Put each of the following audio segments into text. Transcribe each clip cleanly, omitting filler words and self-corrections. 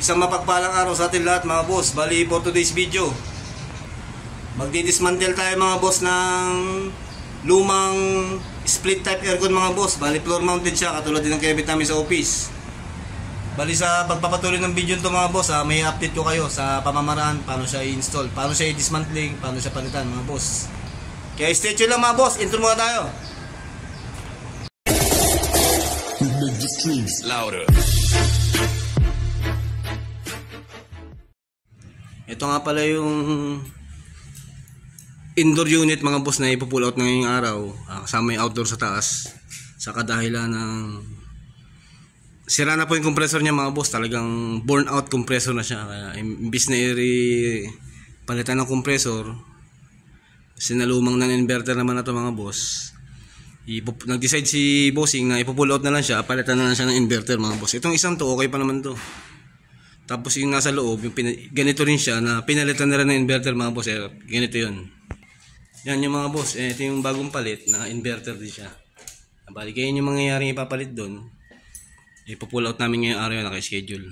Isang mapagpalang araw sa atin lahat mga boss. Bali for today's video, magdi-dismantle tayo mga boss ng lumang split type aircon mga boss. Bali floor mounted siya, katulad din ng kinabit namin sa office. Bali sa pagpapatuloy ng video nito mga boss, may update ko kayo sa pamamaraan, paano siya i-install, paano siya i-dismantling, paano siya palitan mga boss. Kaya stay tuned lang mga boss, intro muna tayo. Make the streams louder. Ito nga pala yung indoor unit mga boss na ipo-pull out ngayong araw, kasama yung outdoor sa taas, sa kadahilan ng sira na po yung compressor niya mga boss. Talagang burn out compressor na siya, kaya imbis na palitan ng compressor, sinalumang ng inverter naman na to mga boss. Nag-decide si bossing na ipo-pull out na lang siya, palitan na lang siya ng inverter mga boss. Itong isang to okay pa naman to. Tapos yung nasa loob, yung ganito rin siya na pinalitan na rin ng inverter mga boss. Ganito yun. Yan yung mga boss. Ito yung bagong palit na inverter din siya. Bali kayo yung mangyayaring ipapalit doon. Ipo-pull out namin ngayong araw yung naka-schedule.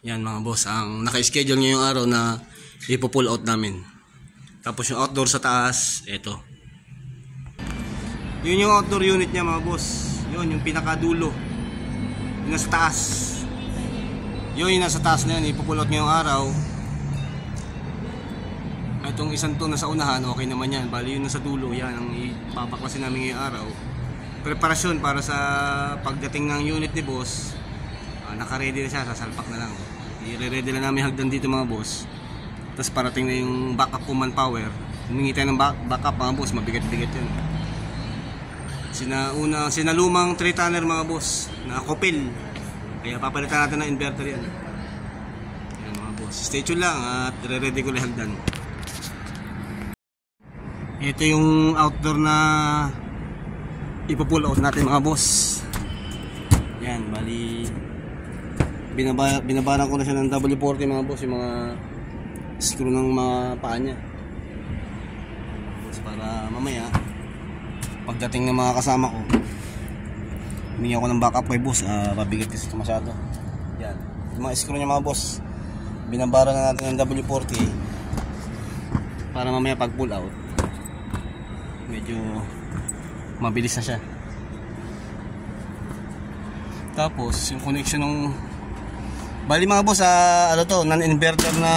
Yan mga boss. Ang naka-schedule ngayong araw na ipo-pull out namin. Tapos yung outdoor sa taas, ito. Yun yung outdoor unit niya mga boss. Yun yung pinakadulo. Yung nasa taas. Yung nasa taas na yun, ipupulot ngayong araw. Itong isang to nasa unahan, okay naman yan. Bali yun nasa dulo, yan ang ipapaklasin namin ngayong araw. Preparasyon para sa pagdating ng unit ni boss. Naka-ready na siya, sasalpak na lang. I-ready na namin hagdan dito mga boss. Tapos parating na yung backup po manpower. Humingi tayo ng backup mga boss, mabigat-bigat yan. Sinalumang 3-tonner mga boss, na kopil. Kaya papalitan natin ng inverter yan. Yan mga boss. Stay tuned lang at re-ready ko lang hagdan. Ito yung outdoor na ipo-pull out natin mga boss. Yan, bali binabaran ko na siya ng W40 mga boss, yung mga screw ng mga paa niya. Para mamaya pagdating ng mga kasama ko, humingi ako ng backup kay boss. Pabigat kasi ito masyado. Yan, yung mga screw niya mga boss, binabara na natin ng W40 para mamaya pag pull out medyo mabilis na siya. Tapos yung connection ng bali mga boss, ano to, non-inverter na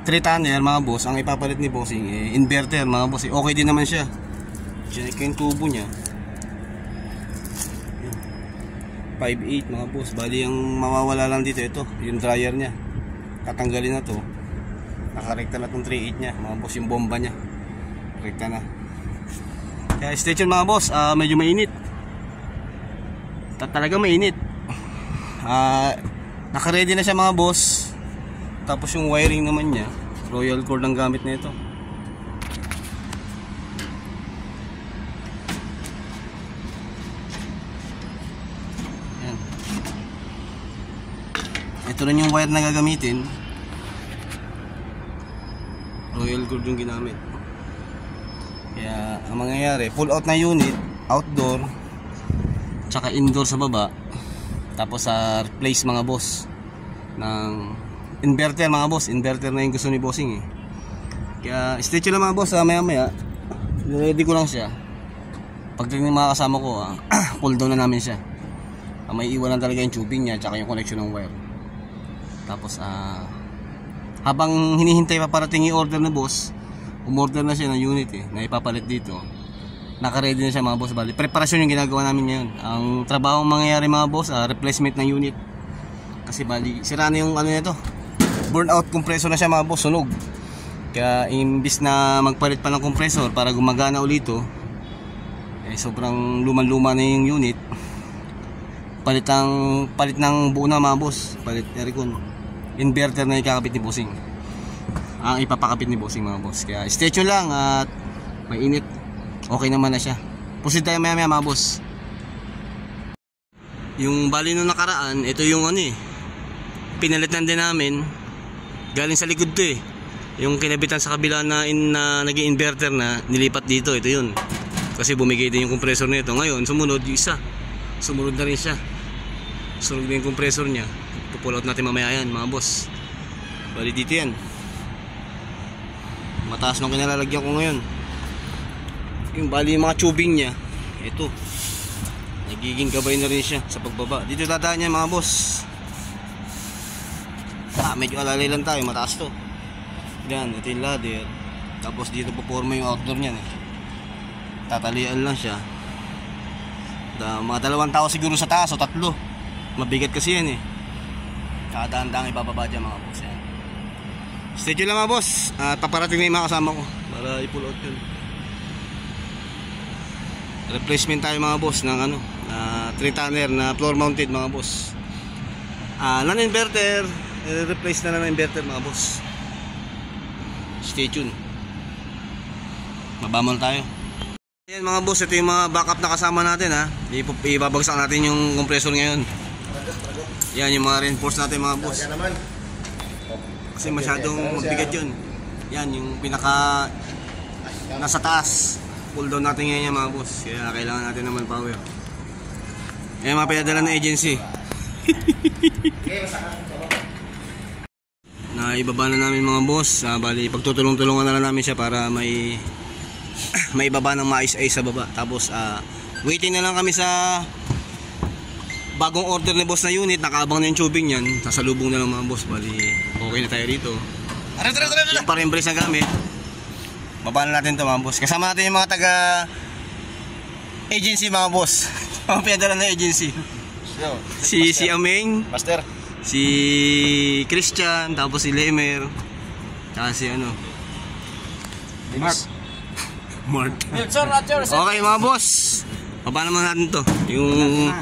3-tonner mga boss ang ipapalit ni bossing. Inverter mga boss, okay din naman siya. Check yung tubo niya, 5.8 mga boss. Bali ang mawawala lang dito, ito yung dryer niya, tatanggalin na to. Nakarekta na itong 3.8 niya mga boss, yung bomba niya rekta na. Kaya stay tuned mga boss. Medyo mainit, talaga mainit. Naka-ready na siya mga boss. Tapos yung wiring naman niya, royal cord ang gamit na ito. Yan. Ito rin yung wire na gagamitin. Royal cord yung ginamit. Kaya ang mangyayari, pull out na unit, outdoor tsaka indoor sa baba. Tapos replace mga boss ng inverter mga boss. Inverter na yung gusto ni bossing Kaya stay tuned lang mga boss. Maya ready ko lang siya. Pagdating ng mga kasama ko, pull down na namin siya. May iwan lang talaga yung tubing niya tsaka yung connection ng wire. Tapos habang hinihintay pa parating yung order na boss, umorder na siya ng unit na ipapalit dito. Naka-ready na siya mga boss. Bali preparasyon yung ginagawa namin ngayon. Ang trabaho mangyayari mga boss, replacement ng unit. Kasi bali sira na yung ano nito, burnout compressor na siya mga boss, sunog. Kaya imbis na magpalit pa ng compressor para gumagana ulit sobrang luman-luma na yung unit. Palit ng buo na mga boss, palit aircon. Inverter na ikakabit ni bossing, ang ipapakabit ni bossing mga boss. Kaya stay tuned lang at mainit. Okay naman na siya. Pusin tayo maya mga boss. Yung bali nung nakaraan, ito yung pinalitan din namin. Galing sa likod to Yung kinabitan sa kabila na naging inverter na nilipat dito, ito yun. Kasi bumigay din yung compressor nito. Ngayon sumunod yung isa, sumunod na rin siya. sunog na yung compressor niya. Pupull out natin mamaya yan mga boss. Bali dito yan. Mataas nung kinalalagyan ko ngayon. Yung bali yung mga tubing niya. Ito. Nagiging gabay na rin siya sa pagbaba. Dito dadaan niya mga boss. Medyo alalay lang tayo. Mataas to. Yan. Ito yung ladder. Tapos dito puporma yung outdoor niyan eh. Tatalian lang siya. Mga 2 tao siguro sa taas o 3. Mabigat kasi yan eh. Kakadaan-daang ibababa dyan mga boss. Yan. Stay tuned lang mga boss. At paparating na yung mga kasama ko para i-pull out yun. Replacement tayo mga boss ng 3-tonner na floor mounted mga boss. Non-inverter. Replace na ng inverter mga boss. Stay tuned. Mabamal tayo. Ayan mga boss, ito yung mga backup na kasama natin ha. Ibabagsak natin yung compressor ngayon. Yan yung mga reinforce natin mga boss. Kasi masyadong mabigat yun. Yan yung pinaka nasa taas. Pull down natin ngayon yan mga boss. Kaya kailangan natin naman power. Ayan mga pinadala ng agency. Na ibaba na namin mga boss. Bali pagtutulong-tulungan na lang namin siya para may ibaba ng mais-ay sa baba. Tapos waiting na lang kami sa bagong order ni boss na unit. Nakaabang na yung tubing yan. Sasalubong na lang mga boss. Bali okay na tayo dito. Yung pa rin brace na gamit. Baba na natin ito mga boss. Kasama natin yung mga taga agency mga boss. Mga pinadala na agency. Si Ameng Master. Si Christian. Tapos si Lemer. Tsaka si Mark. Okay mga boss. Baba naman natin to. Yung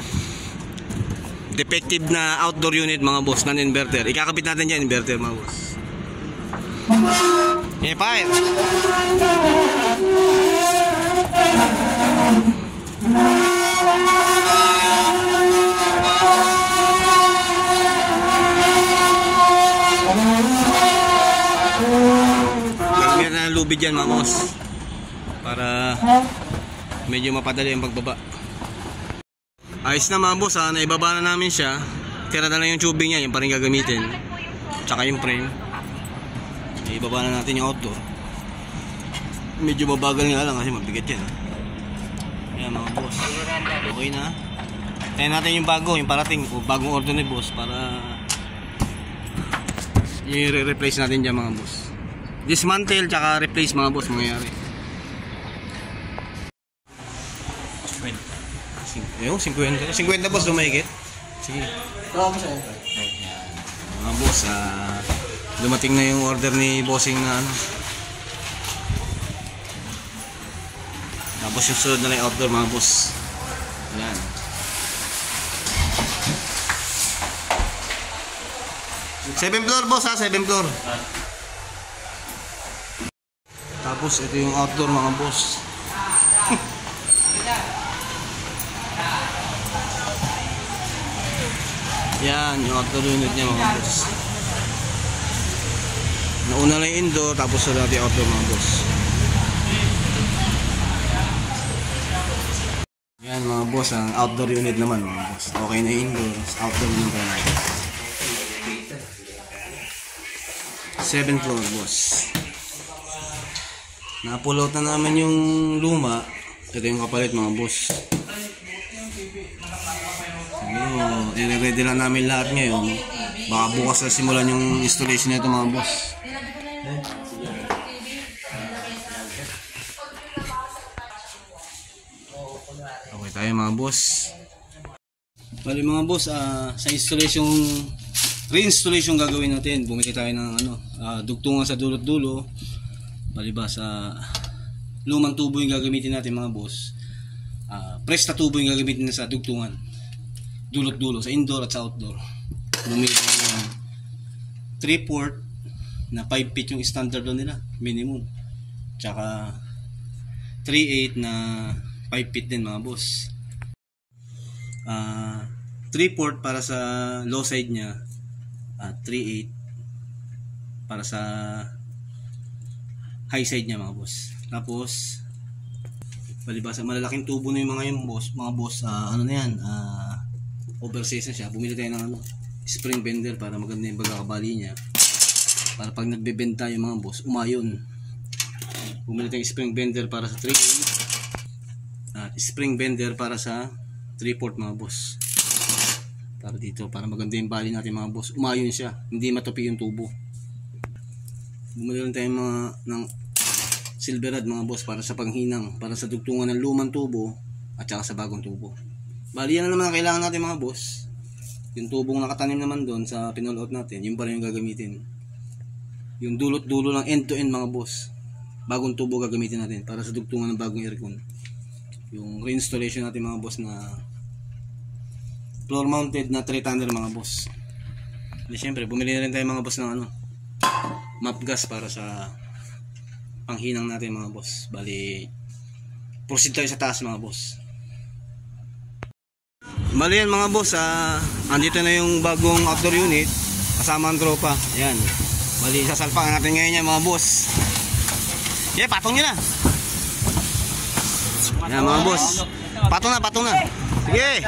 defective na outdoor unit mga boss, non-inverter. Ikakabit natin dyan inverter mga boss. Okay, fire. Gagawin na ng lubid dyan mga boss para medyo mapadali ang pagbaba. Ayos na mga boss, naibaba na namin siya. Tira na lang yung tubing niya, yung pa rin gagamitin. Tsaka yung frame. Ibaba na natin yung outdoor. Medyo mabagal nga lang kasi mabigat yan. Ayan mga boss, okay na. Tayo natin yung bago, yung parating o bagong order ni boss para i-replace natin dyan mga boss. Dismantle tsaka replace mga boss mangyayari. Ayun, 50 boss, lumahigit. Sige. Mga boss, dumating na yung order ni bossing na tapos yung sunod na lang yung outdoor mga boss. Ayan. Seven floor boss 7 floor. Tapos ito yung outdoor mga boss. Yan, yung outdoor unit niya mga boss. Nauna lang yung indoor, tapos sa dati outdoor mga boss. Yan mga boss, ang outdoor unit naman mga boss. Okay na indoor, outdoor naman tayo. 7th floor boss. Na-pull out na naman yung luma. Ito yung kapalit mga boss. I-ready lang namin lahat ngayon. Baka bukas na simulan yung installation nito mga boss. Okay tayo mga boss. Bali mga boss, sa installation, reinstallation gagawin natin. Bumili tayo ng dugtungan sa dulot-dulo. Bali ba sa lumang tubo yung gagamitin natin mga boss. Press na tubo yung gagamitin sa dugtungan. Dulot-dulo sa indoor at sa outdoor. Bumili tayo ng 3/4 na 5 feet yung standard doon nila, minimum. Tsaka 3/8 na 5 feet din mga boss. 3/4 para sa low side niya, 3/8 para sa high side niya mga boss. Tapos palibasa malalaking tubo na yung mga boss, ano na yan, oversize na siya, bumili tayo ng ano, spring bender para maganda yung pagkakabali niya. Para pag nagbebenta yung mga boss, umayon. Bumili tayo spring bender para sa 3A at spring bender para sa 3/4 mga boss. Para dito, para maganda yung bali natin mga boss. Umayon siya, hindi matupi yung tubo. Bumili rin tayo ng silverad mga boss para sa panghinang, para sa dugtungan ng lumang tubo at saka sa bagong tubo. Bali yan na naman ang kailangan natin mga boss. Yung tubong nakatanim naman doon sa pinulout natin, yun pa rin yung gagamitin. Yung dulot-dulo ng end-to-end mga boss, bagong tubo gagamitin natin para sa dugtungan ng bagong aircon. Yung reinstallation natin mga boss na floor mounted na 3 tonner mga boss. At syempre bumili na rin tayo mga boss ng ano, map gas para sa panghinang natin mga boss. Bali proceed tayo sa taas mga boss. Bali yan mga boss, andito na yung bagong outdoor unit kasama ang tropa. Yan. Bali sasalpakan natin ngayon yan mga boss. Yeah, patong nyo na. Yan mga boss. Patong na. Sige.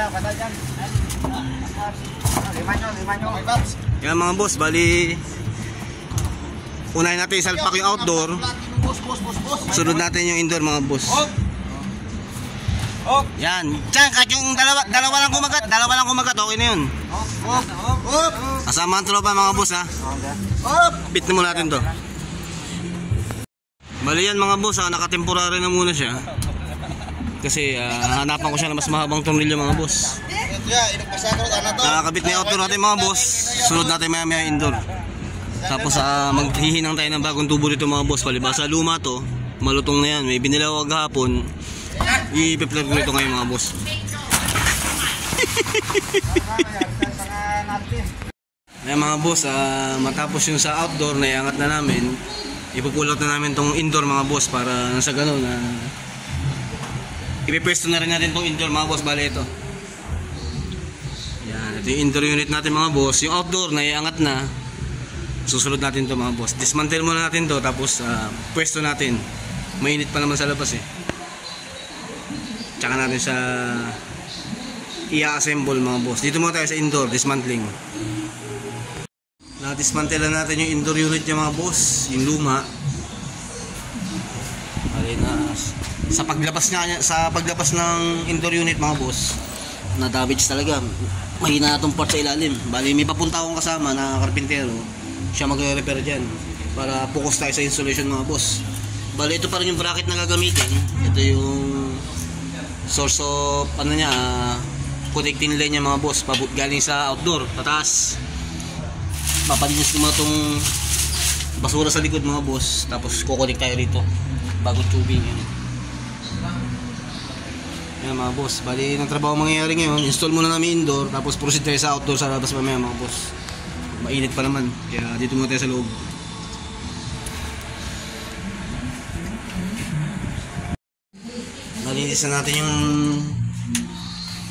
Yan mga boss, bali unahin natin isalpak yung outdoor. Sunod natin yung indoor mga boss. Yan. Diyan, kahit yung dalawa lang kumagat, okay na yun. Kasama ang tropa mga boss ha. Bit na muna natin to. Bali yan mga boss, nakatemporary na muna siya. Kasi hanapan ko siya na mas mahabang tornilyo mga boss. Nakakabit na yung outdoor natin mga boss. Sunod natin maya indoor. Tapos maghihinang tayo ng bagong tubo dito mga boss. Palibasa luma to, malutong na yan. May binilaw agahapon. I-plug ko ito ngayon mga boss. Ayan mga boss, matapos yung sa outdoor na iangat na namin, ipupulot na namin tong indoor mga boss para nasa ganun na ipipwesto na rin natin tong indoor mga boss. Bale ito. Yan, ito yung indoor unit natin mga boss. Yung outdoor na iangat na, susunod natin to mga boss. Dismantle muna natin to, tapos pwesto natin. Mainit pa naman sa labas eh. Tsaka natin sa i-assemble mga boss. Dito muna tayo sa indoor, dismantling. Na-dismantle na natin yung indoor unit niya mga boss, yung luma. Sa paglabas ng indoor unit mga boss, na damage talaga. Mahina na itong part sa ilalim. Bali may papunta akong kasama na karpintero, siya magre-repair dyan para focus tayo sa installation mga boss. Bali ito pa rin yung bracket na gagamitin. Ito yung source of connecting line niya mga boss, galing sa outdoor pataas. Papalinis naman itong basura sa likod mga boss, tapos kukonek tayo rito bagong tubing yan. Yan mga boss, bali ng trabaho mangyayari ngayon, install muna namin indoor, tapos proceed tayo sa outdoor sa labas mamaya mga boss. Mainit pa naman, kaya dito muna tayo sa loob. Nalinis na natin yung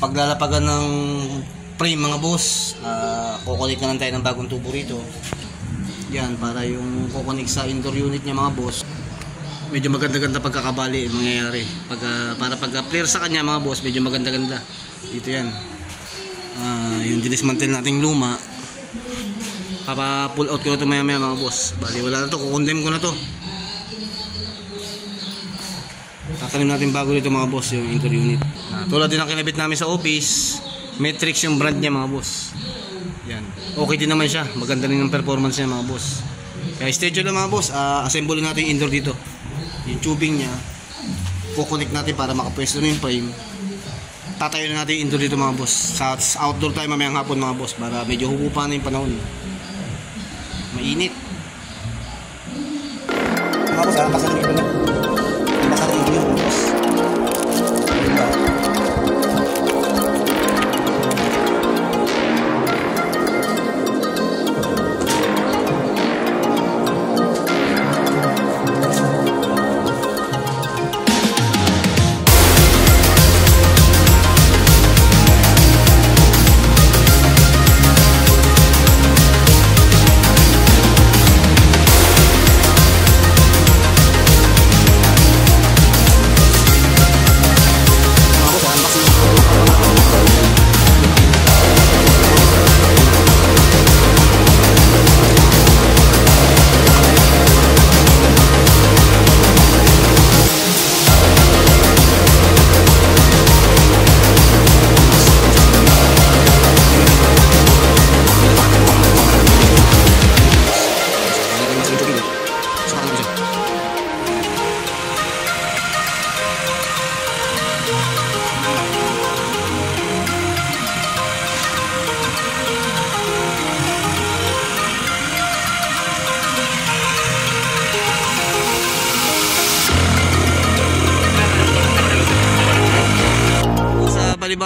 paglalapagan ng frame mga boss. Kukonek na lang tayo ng bagong tubo rito. Yan, para yung kukonek sa indoor unit niya mga boss, medyo maganda-ganda pagkakabali mangyayari. Para pagka-clear sa kanya mga boss, medyo maganda-ganda. Dito yan. Yung dinismantle nating luma, papa-pull out ko na ito maya-maya mga boss. Bali wala na to, kukondem ko na to. Tatanim natin bago dito mga boss yung indoor unit. Tulad din ang kinabit namin sa office, Matrix yung brand niya mga boss. Yan. Okay din naman siya, maganda rin ang performance niya mga boss. Kaya schedule lang mga boss, assemble natin yung indoor dito. Yung tubing niya, kukonek natin para makapwesto na yung frame. Tatayo na natin yung indoor dito mga boss. Sa outdoor tayo mamayang hapon mga boss, para medyo hukupa na yung panahon. Mainit. Mga boss, pasarin ito na. Pasarin ito yung boss.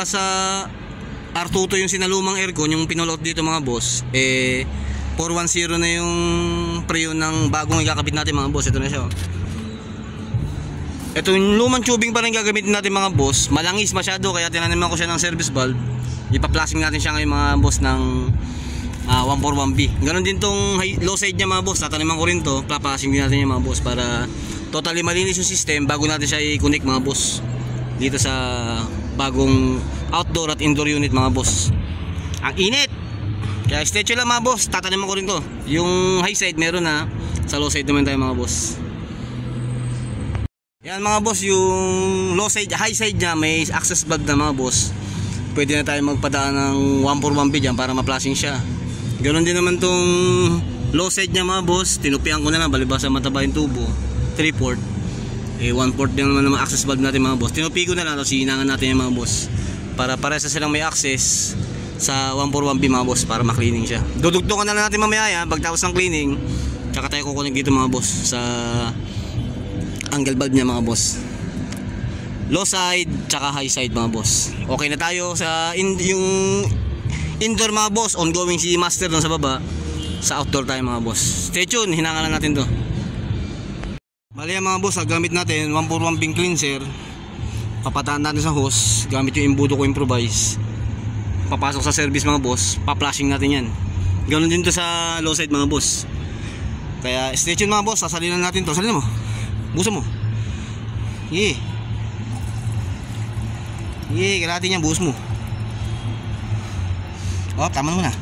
palibas sa R22 yung sinalumang aircon, yung pinulot dito mga boss, 410 na yung preo ng bagong ikakabit natin mga boss. Ito na siya. Ito yung lumang tubing pa rin gagamitin natin mga boss. Malangis masyado kaya tinaniman ko siya ng service valve. Ipa-plasing natin siya ngayon mga boss ng 141B. Ganon din tong low side niya mga boss. Tataniman ko rin to. Paplasing din natin yung mga boss para totally malinis yung system bago natin siya i-connect mga boss dito sa bagong outdoor at indoor unit mga boss. Ang init, kaya stay chill lang mga boss. Tataniman ko rin to. Yung high side meron na, sa low side naman tayo mga boss. Yan mga boss, yung low side, high side nya may access valve na mga boss. Pwede na tayo magpadaan ng 141B dyan para ma-flashing siya. Ganon din naman tong low side nya mga boss. Tinupian ko na lang, balibasa mataba yung tubo 3/4. 1/4 din naman access valve natin mga boss. Tinupi ko na lang, tapos hihinangan natin yung mga boss para parehas silang may access sa 141B mga boss para ma-cleaning siya. Dudugtungan na lang natin mamaya yan pagtapos ng cleaning. Tsaka tayo kukunik dito mga boss sa angle valve niya mga boss. Low side tsaka high side mga boss. Okay na tayo sa yung indoor mga boss. Ongoing si master doon sa baba. Sa outdoor tayo mga boss. Stay tuned, hinangan lang natin to. Bali yan mga boss, gamit natin 141B cleanser. Papataan natin sa hose gamit yung imbudo ko improvise. Papasok sa service mga boss, pa-flashing natin yan. Ganon din to sa low side mga boss. Kaya stay tuned mga boss, sasalinan natin to. Salin mo, buso mo. Yee, kalahati niyan, buhos mo. Tama mo na.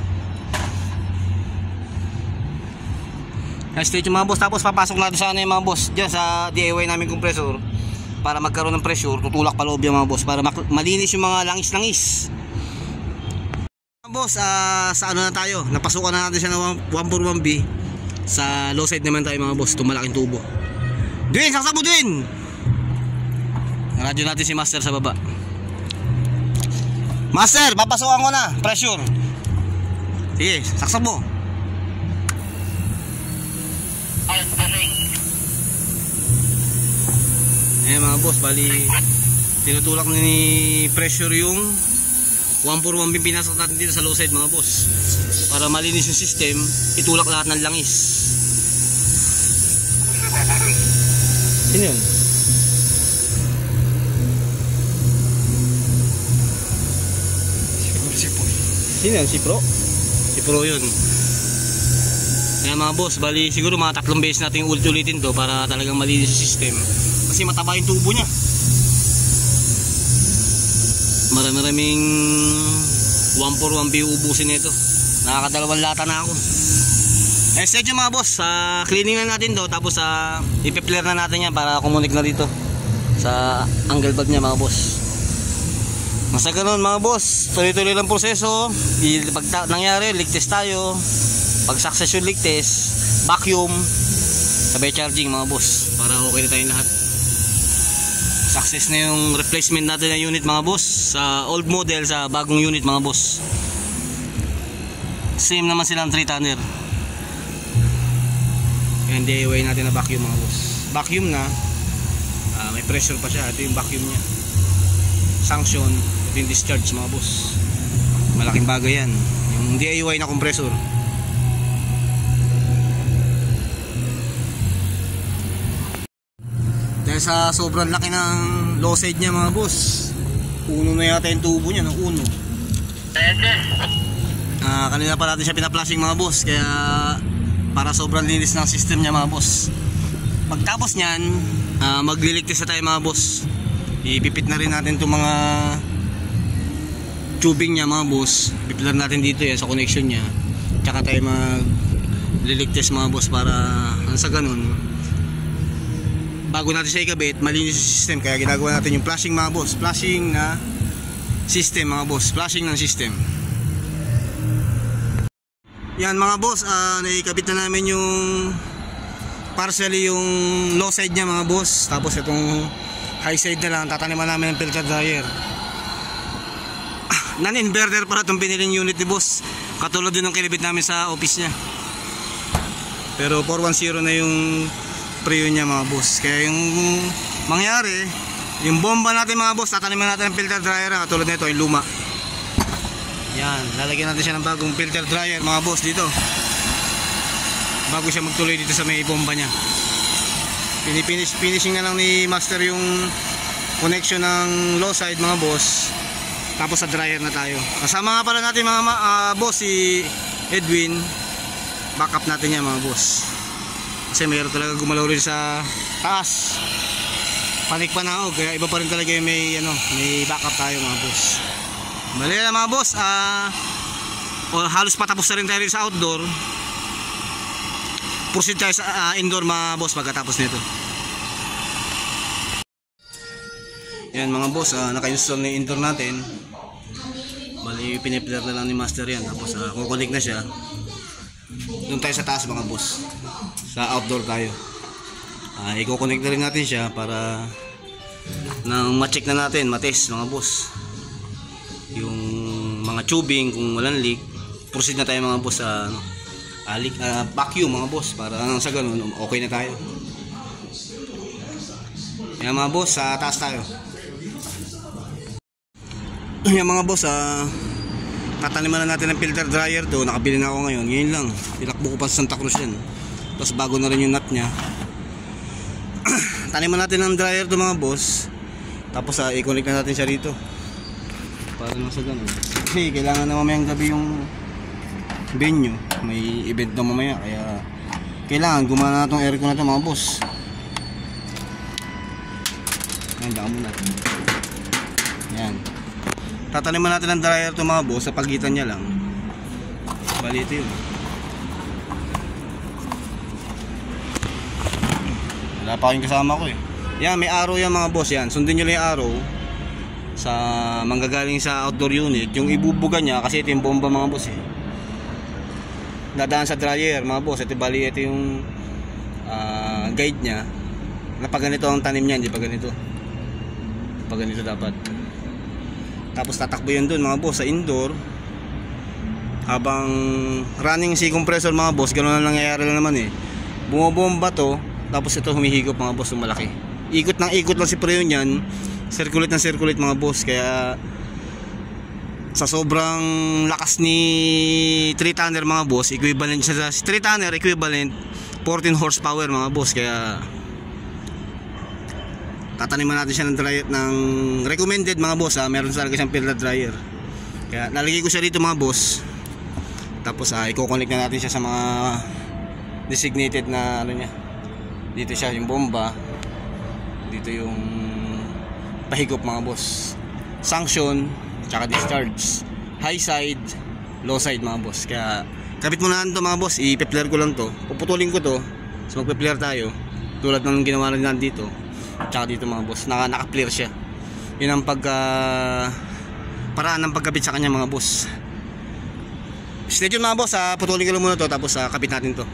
Stay tuned mga boss. Tapos papasok natin sa mga boss dyan sa DIY namin compressor para magkaroon ng pressure. Tutulak pa loob yung mga boss para malinis yung mga langis-langis. Mga boss, sa ano na tayo, napasukan na natin siya ng 141B. Sa low side naman tayo mga boss, itong malaking tubo. Dwin, saksak mo Dwin. Radyo natin si master sa baba. Master, papasukan ko na pressure. Sige, saksak mo. Ayan mga boss, bali tinutulak ni pressure yung 141B pinasok natin dito sa low side mga boss para malinis yung system, itulak lahat ng langis. Sino yun? Sino yun? Si Pro? Si Pro yun. Kaya mga boss, bali siguro mga 3 beses natin ulit-ulitin to para talagang malinis yung system. Kasi mataba yung tubo niya. Maraming 141B ubusin nito. Nakakadalawang lata na ako. Stay tuned mga boss, cleaning na natin to. Tapos ipe-flare na natin yan para kumunik na dito sa angle valve niya mga boss. Masa ganun mga boss, tuloy-tuloy lang proseso. Pag nangyari, ligtas tayo. Pag success yung ligtas, vacuum, sabay charging mga boss para okay na tayong lahat. Success na yung replacement natin ng unit mga boss sa old model sa bagong unit mga boss. Same naman silang 3-tonner. Yan DIY natin na vacuum mga boss. Vacuum na, may pressure pa siya. Ito yung vacuum niya. Sanction, ito yung discharge mga boss. Malaking bagay yan. Yung DIY na compressor. Dahil sa sobrang laki ng low side niya mga boss, uno na yata yung tubo niya, uno. Kanina pa natin siya pina-flashing mga boss, kaya para sobrang linis ng system niya mga boss. Pagtapos niyan, magliligtas na tayo mga boss. Ipipit na rin natin itong mga tubing niya mga boss. Pipit natin dito yan sa connection niya. Tsaka tayo magliligtas mga boss para sa ganun, bago natin siya ikabit, malinis yung system. Kaya ginagawa natin yung flashing mga boss. Flashing na system mga boss. Flashing ng system. Yan mga boss, naikabit na namin yung partially yung low side niya mga boss. Tapos itong high side na lang, tataniman namin ng filter dryer. Non-inverter para itong piniling unit ni boss. Katulad din ng kinibit namin sa office niya. Pero 410 na yung preo niya mga boss. Kaya yung mangyari, Yung bomba natin mga boss, tataniman natin ng filter dryer katulad nito, yung luma. Yan, lalagyan natin siya ng bagong filter dryer mga boss dito. Bago siya magtuloy dito sa may bomba niya. Finishing na lang ni master yung connection ng low side mga boss. Tapos sa dryer na tayo. Kasama nga pala natin mga boss si Edwin. Backup natin yan mga boss. Kasi mayroon talaga gumalaw rin sa taas. Panik panahog, kaya iba pa rin talaga yung may backup tayo mga boss. Bali na mga boss, halos patapos na rin tayo sa outdoor. Proceed tayo sa indoor mga boss pagkatapos nito. Yan mga boss, naka-install na yung indoor natin. Bali pinipler na lang ni master yan. Tapos kukulik na siya. Doon tayo sa taas mga boss. Sa outdoor tayo. I-connect na rin natin siya para nang ma-check na natin, matest mga boss yung mga tubing kung walang leak. Proceed na tayo mga boss sa vacuum mga boss para sa ganun okay na tayo. Yan mga boss, sa taas tayo. Yan mga boss, tataniman na natin ng filter dryer to. Nakabili na ako ngayon lang, tinakbo ko pa sa Santa Cruz yan. Tapos bago na rin yung nut nya. Taniman natin ng dryer to mga boss. Tapos i-connect na natin siya rito para nang sa ganun. Kasi kailangan na mamayang gabi yung venue. May event na mamaya, kaya kailangan gumana na itong aircon na ito mga boss. Yan, daka muna. Yan, tataniman natin ng dryer to mga boss. Sa pagitan niya lang. Bali ito yun. Wala pa kayong kasama ko eh. Yan, may arrow yan mga boss. Yan, sundin nyo lang yung arrow sa manggagaling sa outdoor unit. Yung ibubuga nya, kasi ito yung bomba mga boss eh. Dadaan sa dryer mga boss. Ito bali, ito yung guide nya. Na pag ganito ang tanim nya, hindi pa ganito. Pag ganito dapat. Tapos tatakbo yun dun mga boss sa indoor. Habang running si compressor mga boss, ganoon na nangyayari lang naman eh. Bumobomba to. Tapos ito humihigop mga boss ng malaki. Ikot ng ikot lang si preo niyan. Circulate ng circulate mga boss. Kaya sa sobrang lakas ni 3 tonner mga boss, equivalent siya sa 3 tonner equivalent 14 horsepower mga boss. Kaya tataniman natin siya ng dryer ng recommended mga boss. Meron talaga siyang filter dryer. Kaya lalagay ko siya dito mga boss. Tapos i-connect na natin siya sa mga designated na niya. Dito siya yung bomba. Dito yung pahigop mga boss. Sanction, tsaka discharge. High side, low side mga boss. Kaya kapit muna ito mga boss. I-flare ko lang to. Puputulin ko to. So magpe-flare tayo. Tulad ng ginawa rin natin dito. Tsaka dito mga boss. Naka-flare siya. Yun ang paraan ng pagkabit sa kanya mga boss. Stay tuned mga boss. Putulin ko lang muna to. Tapos kapit natin to.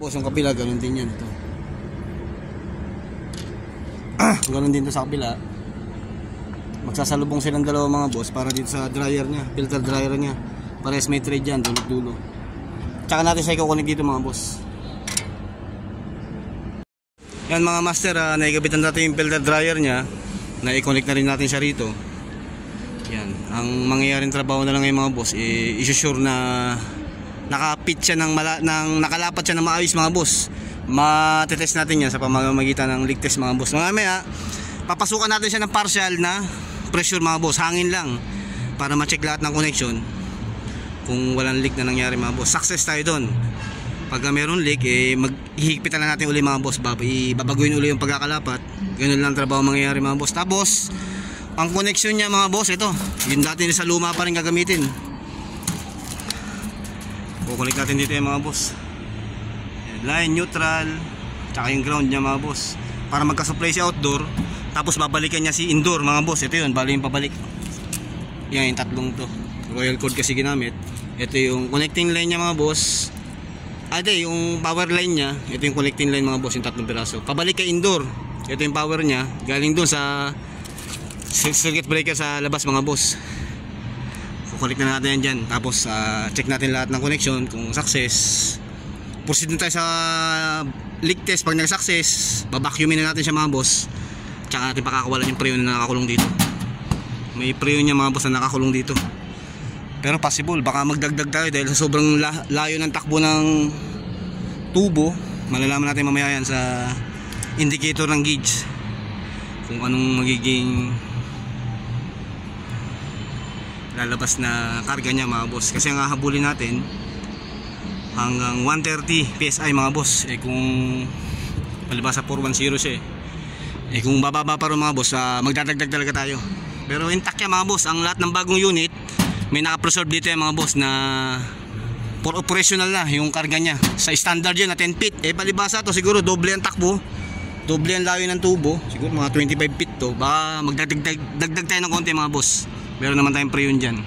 Boss, yung kapila, ganun din yan ito. Ganun din to sa kabila. Magsasalubong silang dalawa mga boss para dito sa dryer niya, filter dryer niya. Pares may thread dyan, dulo-dulo. Tsaka natin siya i-connect dito mga boss. Yan mga master, naikabitan natin yung filter dryer niya. Na-i-connect na rin natin siya rito. Yan, ang mangyayaring trabaho na lang ngayon mga boss, i-sure na nakapit siya nakalapat siya ng maayos mga boss. Matetest natin yan sa pamamagitan ng leak test mga boss. Mamaya, papasukan natin siya ng partial na pressure mga boss, hangin lang, para ma-check lahat ng connection kung walang leak na nangyari mga boss. Success tayo doon. Pag meron leak, maghihigpitan na natin uli mga boss, babaguhin uli yung pagkakalapat. Ganun lang trabaho mangyayari mga boss. Tapos ang connection niya mga boss, ito yung dati sa luma pa rin gagamitin. Kukulik natin dito yung mga boss, line, neutral, tsaka yung ground niya mga boss, para magka-supply si outdoor. Tapos babalikan niya si indoor mga boss. Ito yun, bali yung pabalik. Yan yung tatlong to, royal cord kasi ginamit. Ito yung connecting line niya mga boss. Ito yung power line niya. Ito yung connecting line mga boss, yung tatlong piraso. Pabalik kay indoor. Ito yung power niya, galing dun sa circuit breaker sa labas mga boss. Kukulik na natin yan dyan. Tapos check natin lahat ng connection kung success. Proceed na tayo sa leak test. Pag nag-success, babacuumin na natin siya mga boss. Tsaka natin pakakawalan yung preyon na nakakulong dito. May preyon niya mga boss na nakakulong dito. Pero possible, baka magdagdag tayo dahil sa sobrang layo ng takbo ng tubo. Malalaman natin mamaya yan sa indicator ng gauge kung anong magiging lalabas na karga niya mga boss. Kasi ang hahabulin natin hanggang 130 PSI mga boss. Kung palibas sa 410 siya kung bababa pa rin mga boss, magdadagdag talaga tayo. Pero intact yan mga boss. Ang lahat ng bagong unit may naka-preserve dito yung mga boss na for operational na yung karga niya. Sa standard yun na 10 feet. Palibasa to siguro doble ang takbo, doble ang layo ng tubo, siguro mga 25 feet to. Baka magdagdag tayo ng konti mga boss. Meron naman tayong preyon dyan.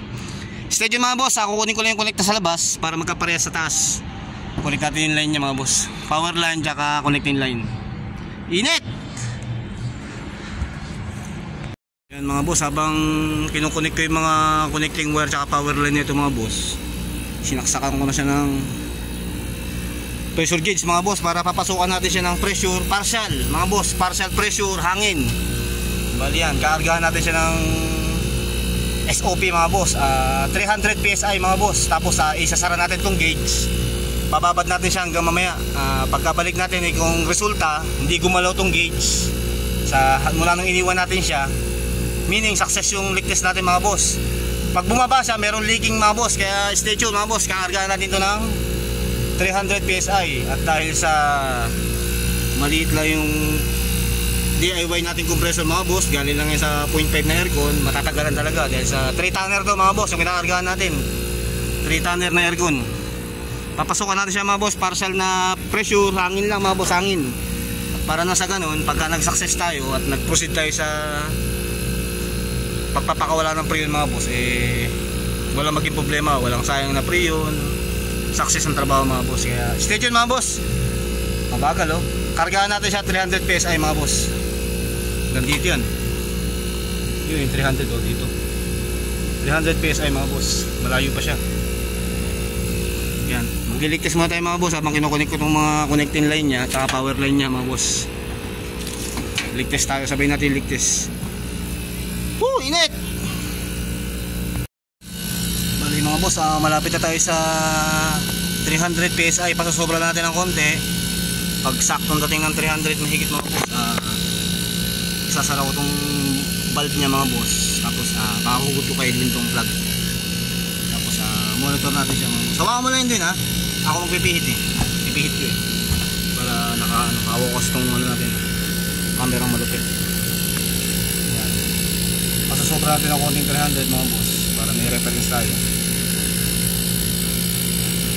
Stay dyan mga boss, kukunin ko lang yung connector sa labas para magkaparehas sa taas. Connect natin yung line niya mga boss, power line tsaka connecting line. Init! Yan mga boss, habang kinukunik ko yung mga connecting wire tsaka power line nito mga boss, sinaksakan ko na siya ng pressure gauge mga boss para papasukan natin siya ng pressure partial mga boss, partial pressure, hangin. Bali yan, kaargahan natin siya ng SOP mga boss, 300 PSI mga boss. Tapos isasara natin tong gauge, bababad natin siya hanggang mamaya. Pagkabalik natin kung resulta hindi gumalaw tong gauge mula nung iniwan natin siya, meaning success yung leak test natin mga boss. Pag bumaba siya, meron leaking mga boss, kaya stay tuned mga boss. Kaargahan natin ito ng 300 PSI. At dahil sa maliit lang yung DIY natin compressor mga boss, galing lang yan sa 0.5 na aircon, matatagalan talaga. Dahil sa 3 tonner to mga boss, yung kinakargahan natin 3 tonner na aircon. Papasukan natin siya mga boss, partial na pressure, hangin lang mga boss, hangin. Para na sa ganun, pagka nag-success tayo at nag-proceed tayo sa pagpapakawala ng preyon mga boss, walang maging problema, walang sayang na preyon, success ang trabaho mga boss. Kaya stay tuned mga boss. Mabagal kargahan natin siya 300 PSI mga boss. Nandito yan, yun yung 300 dito 300 PSI mga boss, malayo pa siya. Yan, mag-electest muna tayo mga boss habang kinukunik ko itong mga connecting line nya at power line nya mga boss. Electest tayo, sabay natin electest. Init! Bali mga boss, malapit na tayo sa 300 PSI. Pasasobra natin ng konti. Pag saktong dating ng 300 mahigit mga boss, isasara ko itong valve nya mga boss. Tapos pakahugot ko kay Edwin itong plug. Tapos monitor natin siya. Sawa mo na yun din ako magpipihit pipihit ko para nakawakas itong natin, kamerang malupit. Pasasobra natin ng konting 300 mga boss para may reference tayo.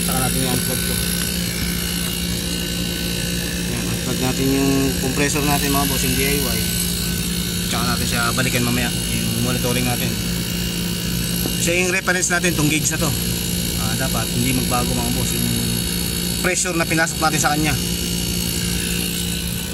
Saka natin yung unplug ko. Unplug natin yung compressor natin mga boss, yung DIY. Tsaka natin siya balikan mamaya, yung monitoring natin. Siya yung reference natin, itong gauge na to. Dapat hindi magbago mga boss yung pressure na pinasok natin sa kanya.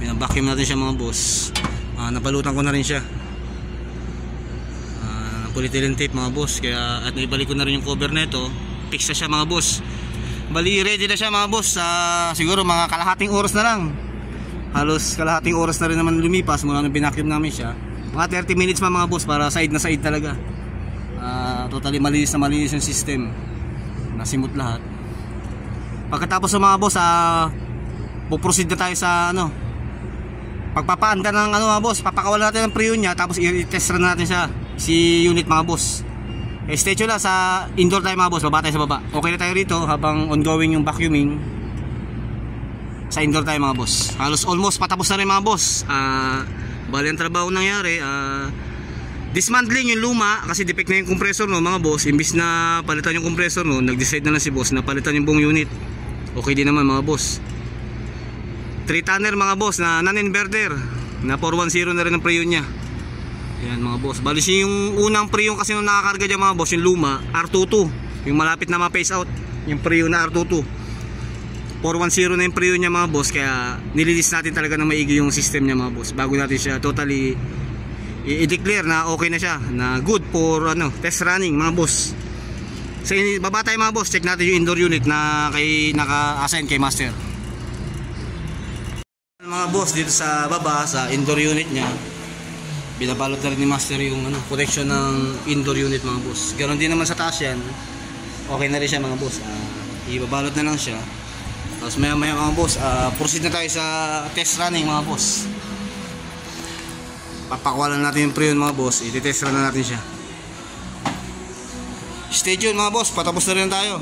Binabacuum natin siya mga boss. Napalutan ko na rin siya. Polyethylene tape mga boss, kaya at naibalik ko na rin yung cover nito. Fix na siya mga boss. Bali ready na siya mga boss. Siguro mga kalahating oras na lang. Halos kalahating oras na rin naman lumipas mula nung binacuum namin siya. Mga 30 minutes pa mga boss, para side na side talaga. Totally malinis na malinis yung system. Nasimot lahat. Pagkatapos sa mga boss, puproceed na tayo sa pagpapaanda ng mga boss. Papakawalan natin ng preon niya, tapos i-test run natin siya si unit mga boss. Stay tuned lang sa indoor tayo mga boss. Baba tayo sa baba. Okay na tayo rito habang ongoing yung vacuuming. Sa indoor tayo mga boss. Halos almost patapos na rin mga boss. Bali ang trabaho nangyari, dismantling yung luma kasi defect na yung compressor mga boss. Imbis na palitan yung compressor nag-decide na lang si boss na palitan yung buong unit. Okay din naman mga boss. 3 tonner mga boss na non-inverter na 410 na rin ang preon niya. Yan mga boss. Bali yung unang preon kasi nung nakakarga dyan mga boss, yung luma R22, yung malapit na ma-phase out, yung preon na R22. 410 na yung preon niya mga boss, kaya nililis natin talaga ng maigi yung system niya mga boss bago natin siya totally i-declare na okay na siya, na good for test running mga boss. So baba tayo mga boss, check natin yung indoor unit na naka-assign kay master. Mga boss, dito sa baba sa indoor unit niya, binabalot na rin ni master yung connection ng indoor unit mga boss. Ganon din naman sa taas yan. Okay na rin siya mga boss. Ibabalot na lang siya. Tapos maya maya mga boss, proceed na tayo sa test running mga boss. Papakawalan natin yung preon mga boss. I-test run na natin siya. Stay tuned mga boss, patapos na rin tayo.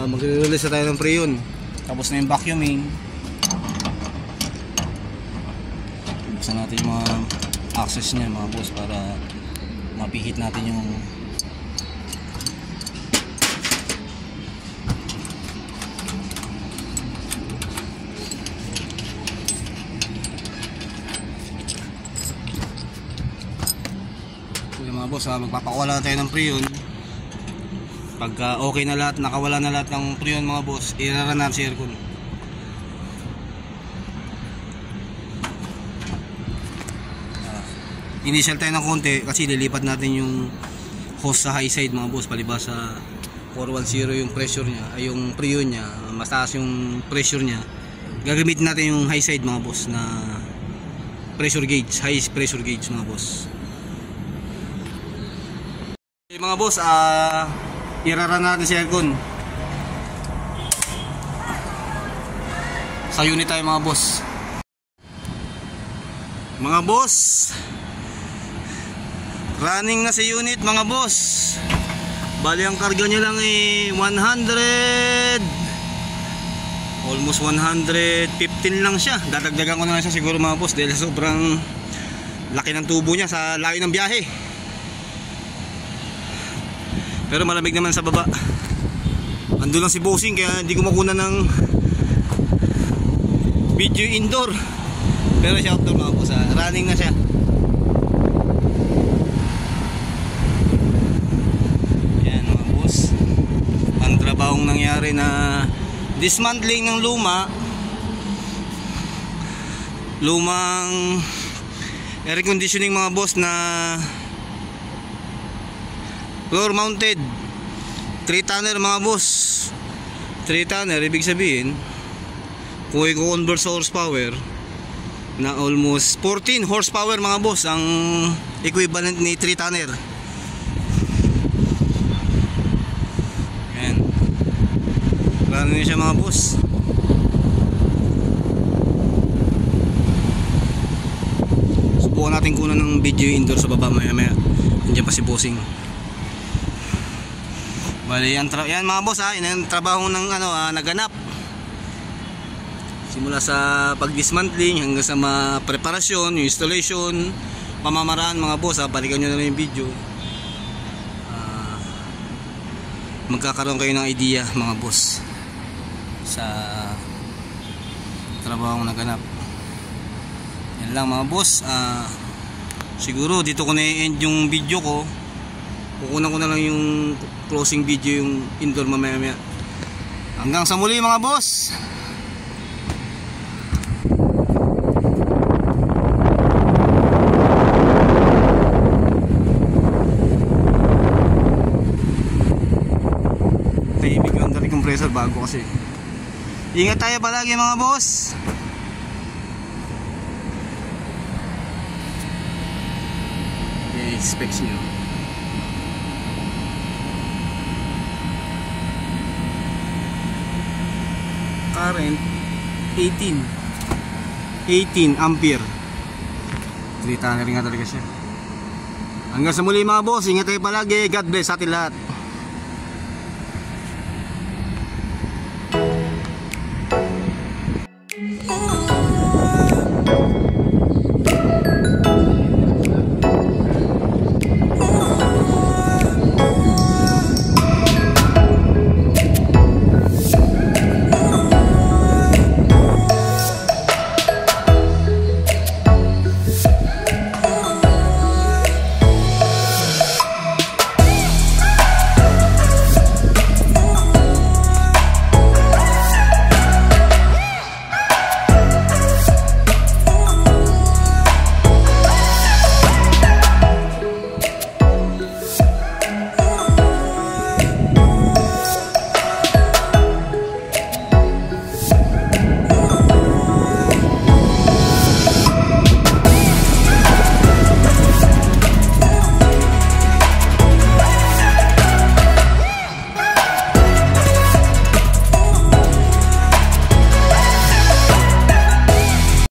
Magre-release na tayo ng preon. Tapos na yung vacuuming. Buksan natin yung mga access niya mga boss para mapihit natin yung mga boss. Magpapakawala na tayo ng preon. Pagka okay na lahat, nakawala na lahat ng preon mga boss, i-run natin si aircon. Initial tayo ng konti kasi lilipat natin yung hose sa high side mga boss. Palibas sa 410 yung pressure niya, ay yung preon niya, mas taas yung pressure niya. Gagamitin natin yung high side mga boss na pressure gauge, high pressure gauge mga boss. Okay, mga boss, i-run natin si aircon. Sa unit tayo mga boss. Mga boss, running na si unit mga boss. Bali ang karga niya lang ay 100, almost 115 lang siya. Dadagdagan ko na lang siya siguro mga boss dahil sobrang laki ng tubo niya sa layo ng biyahe. Pero malamig naman sa baba. Ando lang si bossing kaya hindi ko makuna ng video indoor. Pero siya outdoor mga boss, running na siya. Yan mga boss, ang trabahong nangyari na dismantling ng lumang air conditioning mga boss na floor mounted 3 tonner mga boss. 3 tonner ibig sabihin kung i-convert sa horsepower na almost 14 horsepower mga boss ang equivalent ni 3 tonner. Ayan, plano niya siya mga boss. Subukan natin natin kunan ng video indoor sa baba maya maya. Nandiyan pa si bossing. Bali yan, yan mga boss ha, yan ang trabaho ng naganap. Simula sa pag-dismantling hanggang sa mga preparasyon, yung installation, pamamaraan mga boss ha, balikan nyo na lang yung video. Magkakaroon kayo ng idea mga boss sa trabaho ng naganap. Yan lang mga boss. Siguro dito ko na i-end yung video ko. Kukunan ko na lang yung closing video, yung indoor mamaya maya. Hanggang sa muli mga boss. Tahimik yung dari compressor bago kasi. Ingat tayo palagi mga boss. Okay, specs nyo. Current 18 ampere. 3 tannery nga talaga siya. Hanggang sa muli mga boss, ingat tayo palagi. God bless sa atin lahat.